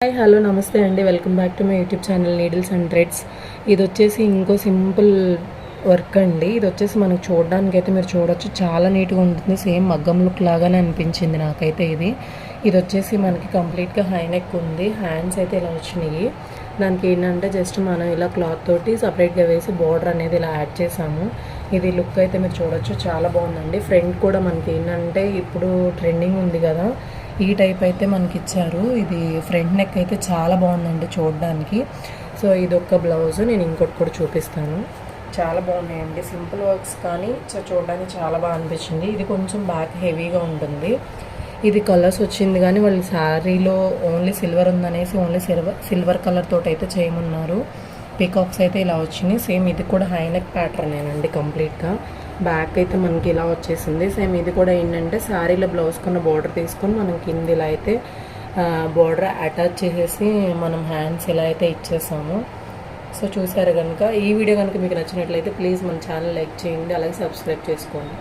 Hi hello నమస్తే అండి, welcome back to my YouTube channel needles and threads. ఇది వచ్చేసి ఇంకో సింపుల్ వర్క్ అండి. ఇది వచ్చేసి మనకు చూడడానికి అయితే మీరు చూడొచ్చు, చాలా నీట్గా ఉంటుంది. సేమ్ మగ్గం లుక్ లాగానే అనిపించింది నాకైతే. ఇది వచ్చేసి మనకి కంప్లీట్గా హై నెక్ ఉంది. హ్యాండ్స్ అయితే ఇలా వచ్చినాయి. దానికి ఏంటంటే జస్ట్ మనం ఇలా క్లాత్ తోటి సపరేట్గా వేసి బోర్డర్ అనేది ఇలా యాడ్ చేసాము. ఇది లుక్ అయితే మీరు చూడొచ్చు, చాలా బాగుందండి. ఫ్రంట్ కూడా మనకి ఏంటంటే ఇప్పుడు ట్రెండింగ్ ఉంది కదా, ఈ టైప్ అయితే మనకి ఇచ్చారు. ఇది ఫ్రంట్ నెక్ అయితే చాలా బాగుందండి చూడడానికి. సో ఇది ఒక బ్లౌజ్, నేను ఇంకోటి కూడా చూపిస్తాను. చాలా బాగున్నాయండి సింపుల్ వర్క్స్, కానీ సో చూడడానికి చాలా బాగా అనిపించింది. ఇది కొంచెం బ్యాక్ హెవీగా ఉంటుంది. ఇది కలర్స్ వచ్చింది కానీ వాళ్ళు శారీలో ఓన్లీ సిల్వర్ ఉందనేసి ఓన్లీ సిల్వర్ కలర్ తోటి అయితే చేయమన్నారు. పీకాక్స్ అయితే ఇలా వచ్చినాయి. సేమ్ ఇది కూడా హై నెక్ ప్యాటర్నేనండి కంప్లీట్గా. బ్యాక్ అయితే మనకి ఇలా వచ్చేసింది. సేమ్ ఇది కూడా ఏంటంటే శారీలో బ్లౌజ్ కొన్న బార్డర్ తీసుకొని మనం కింద ఇలా అయితే బార్డర్ అటాచ్ చేసేసి మనం హ్యాండ్స్ ఇలా అయితే ఇచ్చేసాము. సో చూసారు కనుక, ఈ వీడియో కనుక మీకు నచ్చినట్లయితే ప్లీజ్ మన ఛానల్ లైక్ చేయండి, అలాగే సబ్స్క్రైబ్ చేసుకోండి.